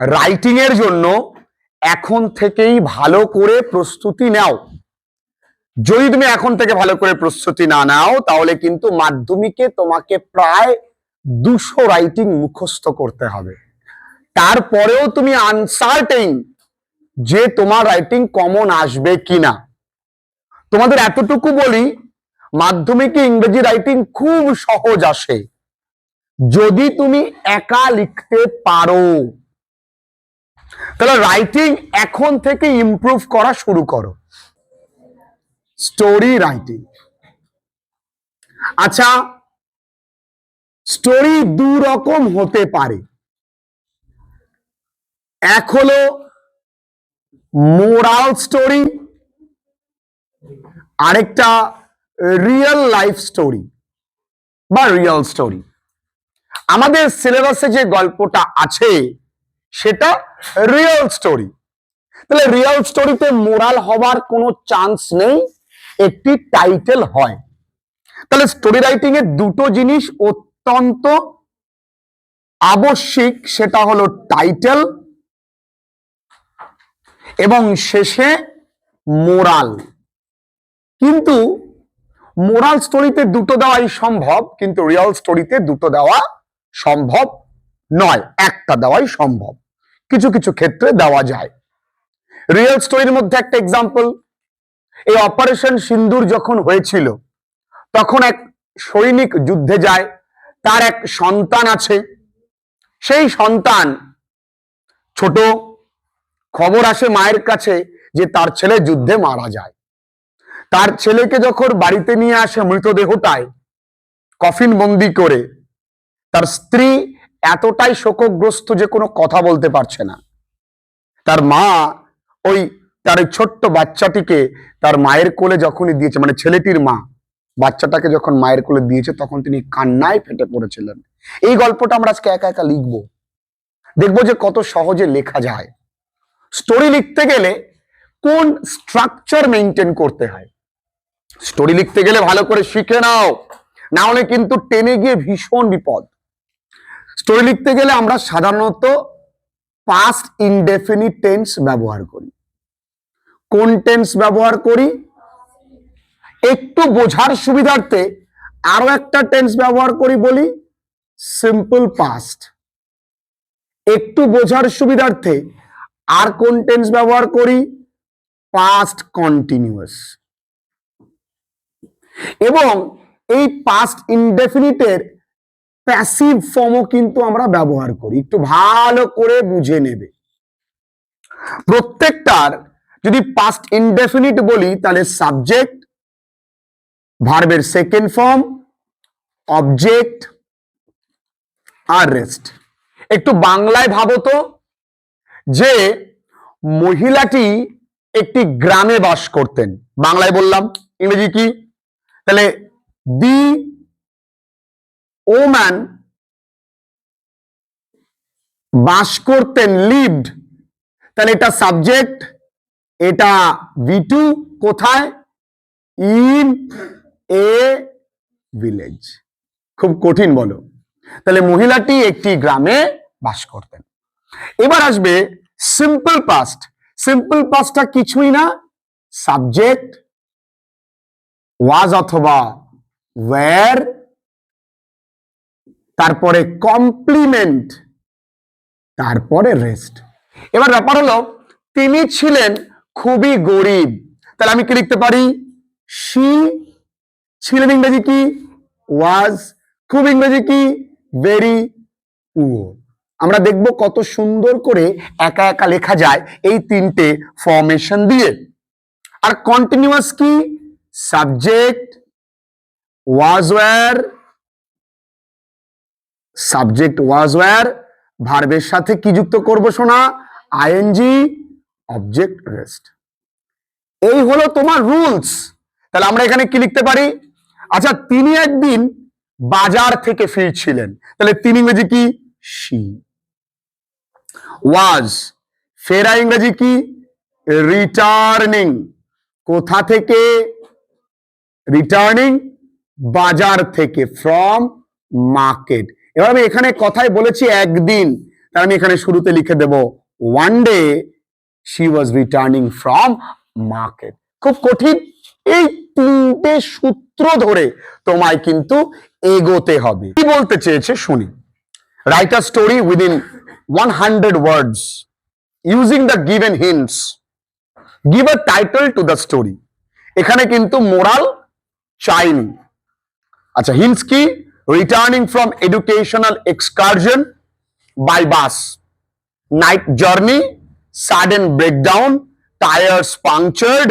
Writing এর জন্য এখন থেকেই ভালো করে প্রস্তুতি নাও। যদি তুমি এখন থেকে ভালো করে প্রস্তুতি না নাও তাহলে কিন্তু মাধ্যমিকে তোমাকে প্রায় 200 রাইটিং মুখস্থ করতে হবে। তারপরেও তুমি আনসার্টেইন যে তোমার রাইটিং কমন আসবে কিনা। তোমাদের এতটুকু বলি, মাধ্যমিকে ইংরেজি রাইটিং খুব সহজ আসে যদি তুমি একা লিখতে পারো। তাহলে রাইটিং এখন থেকে ইমপ্রুভ করা শুরু করো। Story writing. আচ্ছা, স্টোরি দু রকম হতে পারে। এক হলো মোরাল স্টোরি, আরেকটা রিয়েল লাইফ স্টোরি বা রিয়েল স্টোরি। আমাদের সিলেবাসে যে গল্পটা আছে সেটা রিয়েল স্টোরি। তাহলে রিয়েল স্টোরিতে মোরাল হবার কোনো চান্স নেই, একটি টাইটেল হয়। তাহলে স্টোরি রাইটিং এর দুটো জিনিস অত্যন্ত আবশ্যিক, সেটা হলো টাইটেল এবং শেষে মোরাল। কিন্তু মোরাল স্টোরিতে দুটো দেওয়াই সম্ভব, কিন্তু রিয়েল স্টোরিতে দুটো দেওয়া সম্ভব নয়, একটা দেওয়াই সম্ভব। কিছু কিছু ক্ষেত্রে দেওয়া যায়। রিয়েল স্টোরির মধ্যে একটা এক্সাম্পল, এই অপারেশন সিন্দুর যখন হয়েছিল তখন এক সৈনিক যুদ্ধে যায়, তার এক সন্তান আছে। সেই সন্তান ছোট, খবর আসে মায়ের কাছে যে তার ছেলে যুদ্ধে মারা যায়। তার ছেলেকে যখন বাড়িতে নিয়ে আসে মৃতদেহটায় কফিন বন্দি করে, তার স্ত্রী এতটাই শোকগ্রস্ত যে কোনো কথা বলতে পারছে না। তার মা ওই তার ছোট্ট বাচ্চাটিকে তার মায়ের কোলে যখনই দিয়েছে, মানে ছেলেটির মা বাচ্চাটাকে যখন মায়ের কোলে দিয়েছে তখন তিনি কান্নায় ফেটে পড়েছিলেন। এই গল্পটা আমরা আজকে একা একা লিখবো, দেখবো যে কত সহজে লেখা যায়। স্টোরি লিখতে গেলে কোন স্ট্রাকচার মেনটেন করতে হয়, স্টোরি লিখতে গেলে ভালো করে শিখে নাও, না হলে কিন্তু টেনে গিয়ে ভীষণ বিপদ। স্টোরি লিখতে গেলে আমরা সাধারণত পাস্ট ইনডেফিনিট টেন্স ব্যবহার করি। কোন টেন্স ব্যবহার করি? একটু বোঝার সুবিধার্থে আরো একটা টেন্স ব্যবহার করি, বলি সিম্পল পাস্ট। একটু বোঝার সুবিধার্থে আর কোন টেন্স ব্যবহার করি? Past continuous. এবং এই পাস্ট ইনডেফিনিটের প্যাসিভ ফর্মও কিন্তু আমরা ব্যবহার করি, একটু ভালো করে বুঝে নেবে। প্রত্যেকটার যদি পাস্ট ইনডেফিনিট বলি তাহলে সাবজেক্ট, ভার্বের সেকেন্ড ফর্ম, অবজেক্ট আর রেস্ট। একটু বাংলায় ভাবো তো, যে মহিলাটি একটি গ্রামে বাস করতেন, বাংলায় বললাম, ইংরেজি কি? তাহলে দি ওম্যান বাস করতেন, লিভড, তাহলে এটা সাবজেক্ট, এটা V2, কোথায়? In a village. খুব কঠিন বলো? তাহলে মহিলাটি একটি গ্রামে বাস করতেন। এবার আসবে সিম্পল পাস্ট। সিম্পল পাস্টটা কিছুই না, সাবজেক্ট ওয়াজ অথবা ওয়্যার, তারপরে কমপ্লিমেন্ট, তারপরে রেস্ট। এবার ব্যাপার হলো তিনি ছিলেন খুবই গরিব, তাহলে আমি কি লিখতে পারি? শি ছিলেন ইংরেজি কি? ওয়াজ। খুব ইংরেজি কি? Very poor. আমরা দেখব কত সুন্দর করে একা একা লেখা যায় এই তিনটে ফর্মেশন দিয়ে। আর কন্টিনিউয়াস কি? Subject was were, subject was were, ভার্বের সাথে কি যুক্ত করব শোনা? ING, object, rest. এই হলো তোমার রুলস। তাহলে আমরা এখানে কি লিখতে পারি? আচ্ছা, তিনি একদিন বাজার থেকে ফিরছিলেন, তাহলে তিনি ইংরেজি কি? শি। ওয়াজ, ফেরা ইংরেজি কি? রিটার্নিং। কোথা থেকে? রিটার্নিং, বাজার থেকে, ফ্রম মার্কেট। এবার আমি এখানে কথায় বলেছি একদিন, তাহলে আমি এখানে শুরুতে লিখে দেব one day she was returning from market. খুব কঠিন, এই তিনটে সূত্র ধরে তোমায় কিন্তু এগোতে হবে। কি বলতে চেয়েছে শুনি। Write a story within 100 words using the given hints. Give a title to the story. এখানে কিন্তু মোরাল চাইনি। আচ্ছা, হিন্টস কি? Returning from educational excursion by bus, night journey, sudden breakdown, tires punctured,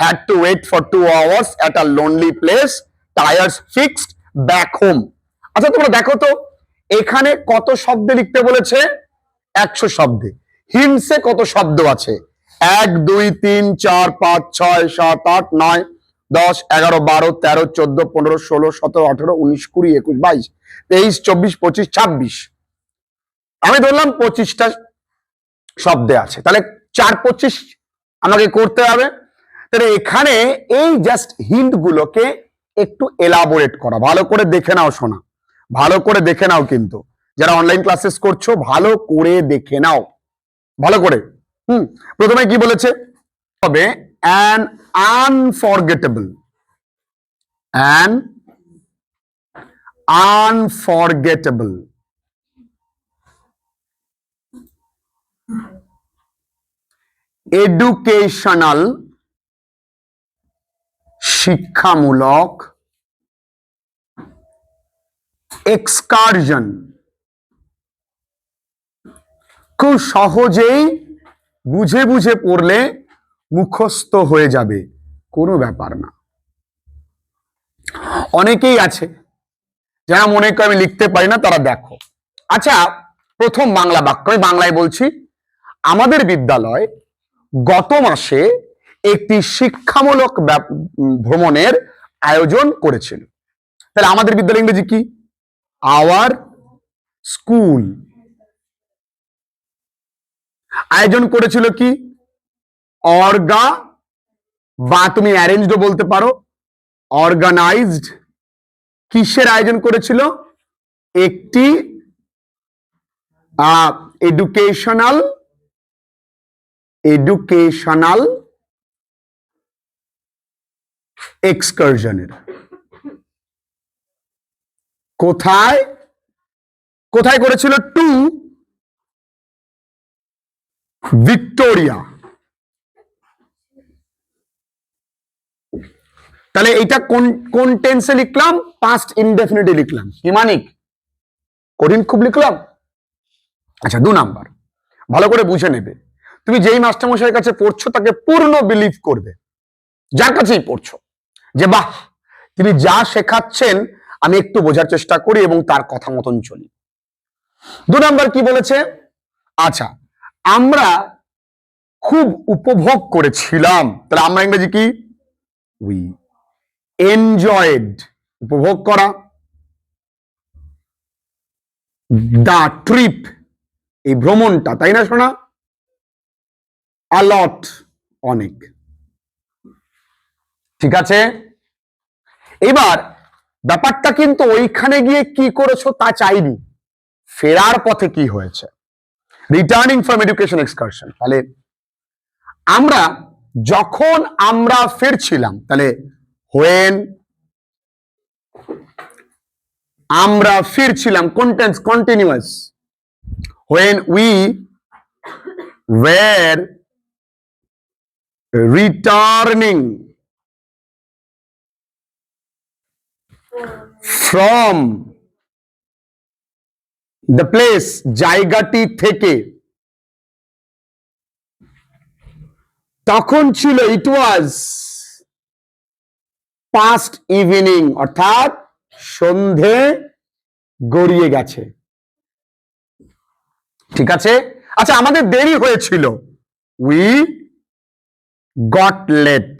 had to wait for 2 hours at a lonely place, tires fixed, back home. আচ্ছা তোমরা দেখো তো এখানে কত শব্দে লিখতে বলেছে? 100 শব্দে। হিন্টসে কত শব্দ আছে? 1 2 3 4 5 6 7 8 9 10 11 12 13 14 15 16 17 18 19 20 21 22 23 24 25 26। আমি ধরলাম 25টা শব্দে আছে, তাহলে 4 25 আমাকে করতে হবে। তাহলে এখানে এই জাস্ট হিন্ট গুলোকে একটু এলাবোরেট করা। ভালো করে দেখে নাও শোনা, ভালো করে দেখে নাও, কিন্তু যারা অনলাইন ক্লাসেস করছো ভালো করে দেখে নাও, ভালো করে। প্রথমে কি বলেছে? হবে an unforgettable, an unforgettable educational, শিক্ষামূলক, এক্সকারশন, খুব সহজেই বুঝে বুঝে পড়লে মুখস্থ হয়ে যাবে, কোনো ব্যাপার না। অনেকেই আছে যারা মনে করে আমি লিখতে পারি না, তারা দেখো। আচ্ছা, প্রথম বাংলা বাক্য, আমি বাংলায় বলছি। আমাদের বিদ্যালয় গত মাসে একটি শিক্ষামূলক ভ্রমণের আয়োজন করেছিল। তাহলে আমাদের বিদ্যালয় ইংরেজি কি? Our school. আয়োজন করেছিল কি? অর্গা, বা তুমি অ্যারেঞ্জড বলতে পারো, অর্গানাইজড। কিসের আয়োজন করেছিল? একটি এডুকেশনাল এক্সকারশনের। কোথায় কোথায় করেছিল? টু ভিক্টোরিয়া। তাহলে এটা কোন টেন্সে লিখলাম? পাস্ট ইনডেফিনিটে লিখলাম। কি মানিক? কঠিন খুব লিখলাম। আচ্ছা, 2 নাম্বার, ভালো করে বুঝে নেবে। তুমি যেই মাস্টারমশাইয়ের কাছে পড়ছো তাকে পূর্ণ বিলিভ করবে, যার কাছেই পড়ছো, যে বাহ, তিনি যা শেখাচ্ছেন আমি একটু বোঝার চেষ্টা করি এবং তার কথা মতন চলি। 2 নাম্বার কি বলেছে? আচ্ছা, আমরা খুব উপভোগ করেছিলাম। তাহলে আমরা ইংরেজি কি? উই এনজয়েড, উপভোগ করা। দা ট্রিপ, এই ভ্রমণটা, তাই না শোনা? অলট, অনেক। ঠিক আছে, এবার ব্যাপারটা কিন্তু ওইখানে গিয়ে কি করেছো তা চাইনি, ফেরার পথে কি হয়েছে। Returning from education excursion. তাহলে যখন আমরা ফিরছিলাম, তাহলে হোয়েন আমরা ফিরছিলাম, কন্টেন্স continuous. When we were returning from the place, জায়গাটি থেকে, তখন ছিল ইট ওয়াজ পাস্ট ইভিনিং, অর্থাৎ সন্ধে গড়িয়ে গেছে। ঠিক আছে। আচ্ছা, আমাদের দেরি হয়েছিল, উই গট লেট।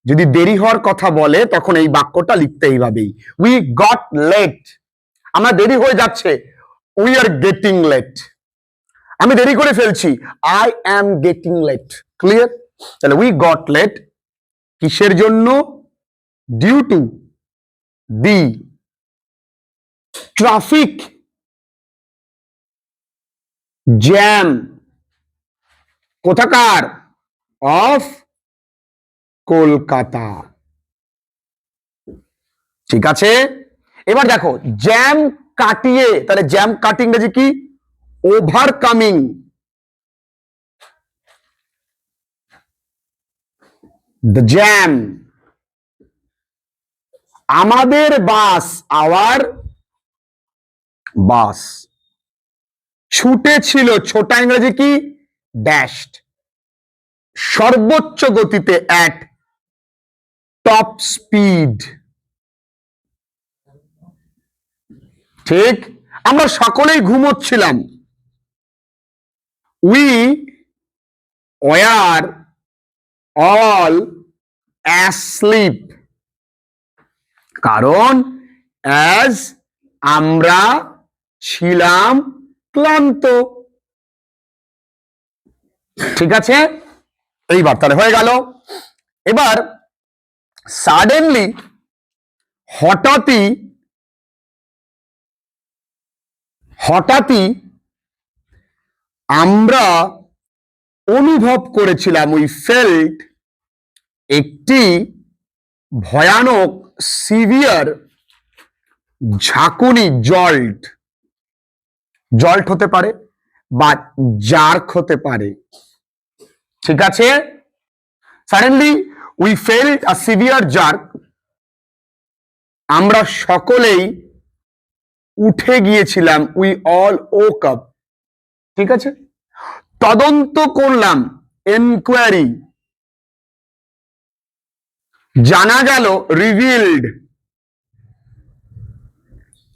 যদি দেরি হওয়ার কথা বলে তখন এই বাক্যটা লিখতে এইভাবেই, উই গট লেট। আমরা দেরি হয়ে যাচ্ছে, উই আর গেটিং লেট। আমি দেরি করে ফেলছি, I am getting late. Clear? তাহলে উই গট লেট কিসের জন্য? Due to the traffic jam কোথাকার? অফ কলকাতা। ঠিক আছে, এবার দেখো জ্যাম কাটিয়ে, তাহলে জ্যাম কাটিং ইংরেজি কি? ওভারকামিং। The jam. আমাদের বাস, আওয়ার বাস, ছুটেছিল, ছোটা ইংরেজি কি? ড্যাশড। সর্বোচ্চ গতিতে, অ্যাট টপ স্পিড। ঠিক, আমরা সকলেই ঘুমোচ্ছিলাম। We were all asleep. কারণ অ্যাজ আমরা ছিলাম ক্লান্ত। ঠিক আছে, এইবার তাহলে হয়ে গেল। এবার সাডেনলি, হঠাৎই, হঠাৎই আমরা অনুভব করেছিলাম, উই ফেল্ট, একটি ভয়ানক সিভিয়ার ঝাঁকুনি, জল্ট। জল্ট হতে পারে বা জার্ক হতে পারে। ঠিক আছে, suddenly we felt a severe jerk, আমরা সকলেই উঠে গিয়েছিলাম, উই অল ওক আপ। ঠিক আছে, তদন্ত করলাম, এনকোয়ারি। জানা গেল, revealed,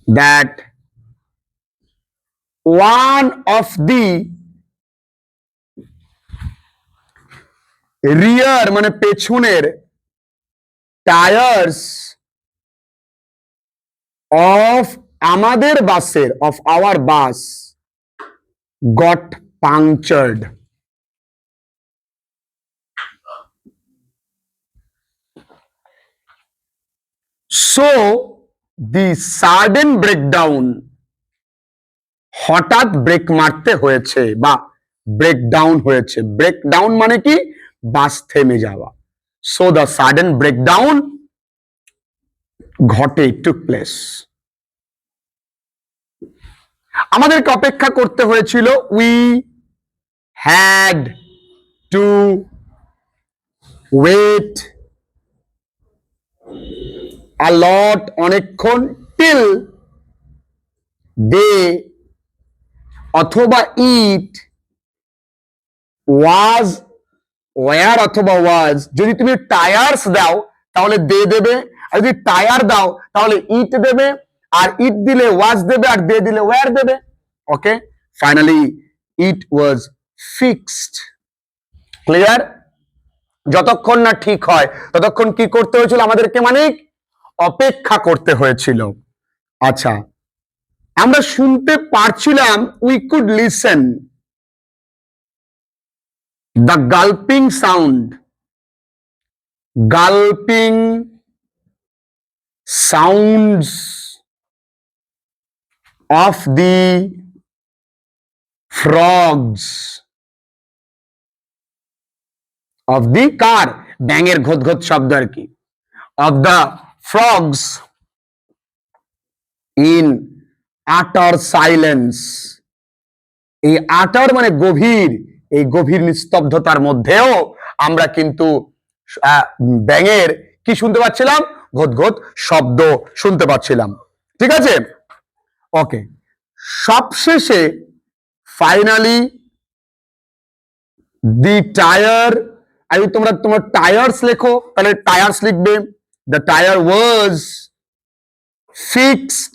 that one of the rear মানে পেছনের টায়ার্স অফ আমাদের বাসের, of our bus, got punctured. So the sudden breakdown, হঠাৎ ব্রেক মারতে হয়েছে বা ব্রেকডাউন হয়েছে। ব্রেকডাউন মানে কি? বাস থেমে যাওয়া। সো দ্য সাডেন ব্রেকডাউন ঘটে, টুক প্লেস। আমাদেরকে অপেক্ষা করতে হয়েছিল, we had to wait a lot, অনেকক্ষণ, টিল দে অথবা ইট ওয়াজ, ওয়ার অথবা ওয়াজ। যদি তুমি টায়ার্স দাও তাহলে দে দেবে, আর যদি টায়ার দাও তাহলে ইট দেবে, আর ইট দিলে ওয়াজ দেবে, আর দে দিলে ওয়ার দেবে। Okay, finally it was fixed. Clear? যতক্ষণ না ঠিক হয় ততক্ষণ কি করতে হয়েছিল আমাদেরকে? মানে অপেক্ষা করতে হয়েছিল। আচ্ছা, আমরা শুনতে পারছিলাম, we could listen the gulping sound, gulping sounds of the frogs, of the কার? ব্যাঙের ঘোত শব্দ আর কি। Of the frogs in utter silence. এই আটার মানে গভীর, এই গভীর নিস্তব্ধতার মধ্যেও আমরা কিন্তু ব্যাঙের কি শুনতে পাচ্ছিলাম? ঘোত শব্দ শুনতে পাচ্ছিলাম। ঠিক আছে, ওকে। সবশেষে ফাইনালি দি টায়ার, আমি তোমরা তোমার টায়ার্স লেখো, তাহলে টায়ার্স লিখবে, the tyre was fixed.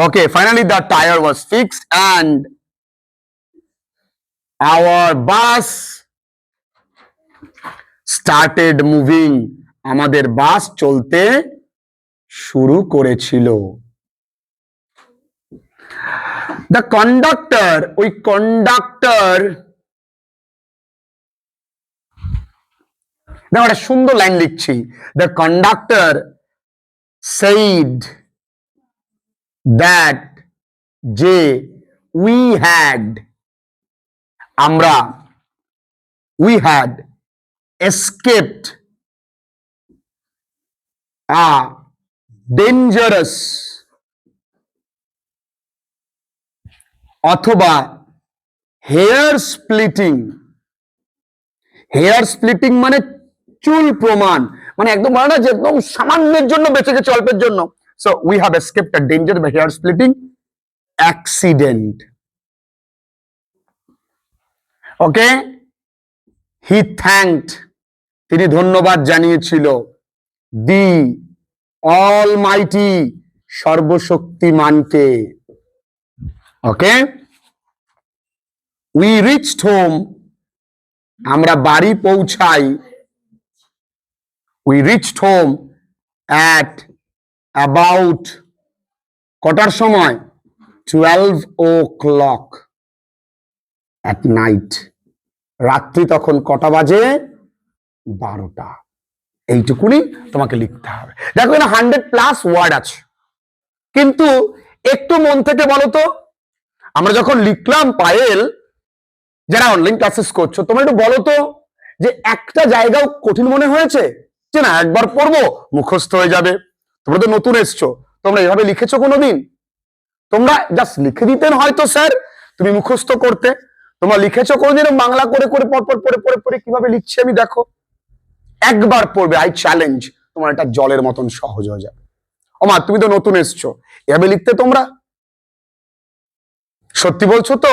Okay, finally the tyre was fixed and our bus started moving, আমাদের বাস চলতে শুরু করেছিল। The conductor, ওই কন্ডাক্টর, দেখো একটা সুন্দর লাইন লিখছি। The conductor said that যে we had escaped a dangerous অথবা হেয়ার স্প্লিটিং মানে চুল প্রমাণ, মানে একদম বলে না যে একদম সামান্যের জন্য বেঁচে গেছে, অল্পের জন্য। So we have escaped a danger বা hair splitting accident. Okay, he thanked, তিনি ধন্যবাদ জানিয়েছিল, দি অলমাইটি, সর্বশক্তিমানকে। ওকে, উই রিচড হোম, আমরা বাড়ি পৌঁছাই, we reached home at about, কটার সময়? 12 o'clock at night, রাত্রি তখন কটা বাজে? 12টা। এইটুকুনি তোমাকে লিখতে হবে। দেখো এখানে 100+ ওয়ার্ড আছে, কিন্তু একটু মন থেকে বলো তো, আমরা যখন লিখলাম পায়েল, যারা অনলাইন ক্লাসেস করছো, তোমরা একটু বলো তো যে একটা জায়গাও কঠিন মনে হয়েছে যে না একবার পড়বো মুখস্থ হয়ে যাবে? তোমরা তো নতুন এসছো, তোমরা এভাবে লিখেছো কোনোদিন? তোমরা জাস্ট লিখে দিতেন হয়তো স্যার, তুমি মুখস্থ করতে। তোমরা লিখেছো কোনোদিন বাংলা করে করে পরপর পড়ে পড়ে পড়ে কিভাবে লিখছি আমি দেখো? একবার পড়বে, আই চ্যালেঞ্জ, তোমার এটা জলের মতন সহজ হয়ে যাবে। ওমা তুমি তো নতুন এসছো, এভাবে লিখতে তোমরা? সত্যি বলছো তো?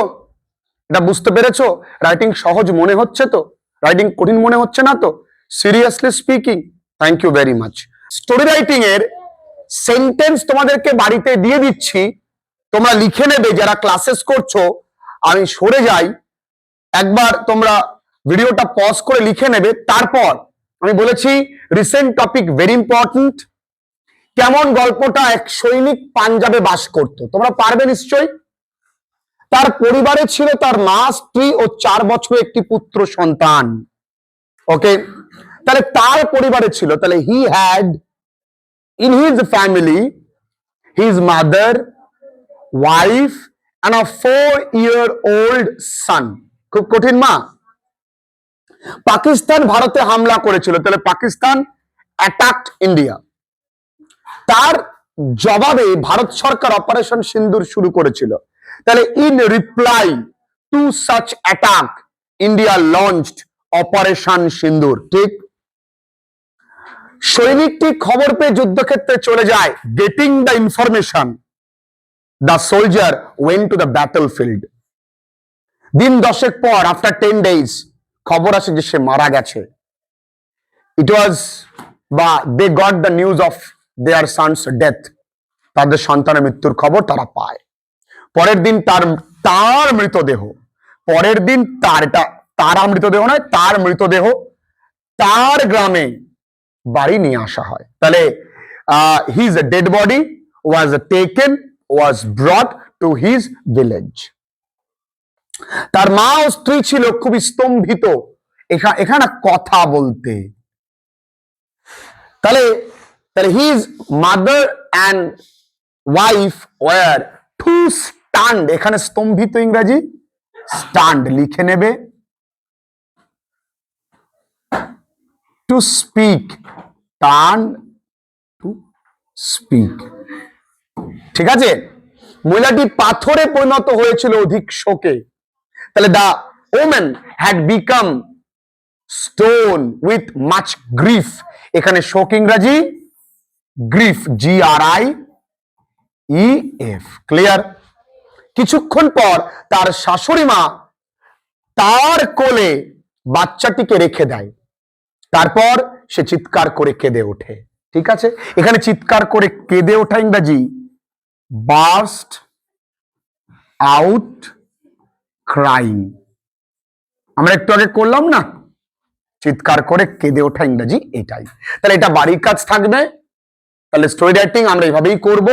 এটা বুঝতে পেরেছো? রাইটিং সহজ মনে হচ্ছে তো? রাইটিং কঠিন মনে হচ্ছে না তো? Seriously speaking, thank you very much. Story writing এর সেন্টেন্স তোমাদেরকে বাড়িতে দিয়ে দিচ্ছি, তোমরা লিখে নেবে যারা ক্লাসেস করছো। আমি সরে যাই, একবার তোমরা ভিডিওটা পজ করে লিখে নেবে। তারপর আমি বলেছি রিসেন্ট টপিক ভেরি ইম্পর্টেন্ট। কেমন গল্পটা? এক সৈনিক পাঞ্জাবে বাস করত, তোমরা পারবে নিশ্চয়ই। তার পরিবারে ছিল তার মা, স্ত্রী ও 4 বছরের একটি পুত্র সন্তান। ওকে, তাহলে তার পরিবারে ছিল, তাহলে he had in his family his mother, wife and a 4-year-old son. খুব কঠিন মা। পাকিস্তান ভারতে হামলা করেছিল, তাহলে পাকিস্তান অ্যাটাকড ইন্ডিয়া। তার জবাবে ভারত সরকার অপারেশন সিন্দুর শুরু করেছিল, তাহলে in reply to such attack India launched operation সিন্দুর। ঠিক। সৈনিকটি খবর পেয়ে যুদ্ধক্ষেত্রে চলে যায়, getting the information the soldier went to the battlefield. দিন 10 পর, after 10 days, খবর আসে যে সে মারা গেছে। It was বা they got the news of their son's death, তাদের সন্তানের মৃত্যুর খবর তারা পায়। পরের দিন তার মৃতদেহ, পরের দিন তার মৃতদেহ নয়, তার মৃতদেহ তার গ্রামে বাড়ি নিয়ে আসা হয়। তাহলে his dead body was brought to his village. তার মা ও স্ত্রী ছিল খুব স্তম্ভিত এখানে কথা বলতে। তাহলে his mother and wife were too stunned, এখানে স্তম্ভিত ইংরেজি stunned লিখে নেবে, to speak, turn to speak। ঠিক আছে, মহিলাটি পাথরে পরিণত হয়েছিল অধিক শোকে। তাহলে the woman had become stone with much grief, এখানে শোক ইংরাজি গ্রিফ, GRIEF। ক্লিয়ার? কিছুক্ষণ পর তার শাশুড়ি মা তার কোলে বাচ্চাটিকে রেখে দেয়, তারপর সে চিৎকার করে কেঁদে ওঠে। ঠিক আছে, এখানে চিৎকার করে কেঁদে ওঠা ইংরাজি burst out crying। আমরা একটু আগে করলাম না, চিৎকার করে কেঁদে ওঠা ইংরাজি এটাই। তাহলে এটা বাড়ির কাজ থাকবে। তাহলে স্টোরি রাইটিং আমরা এইভাবেই করব।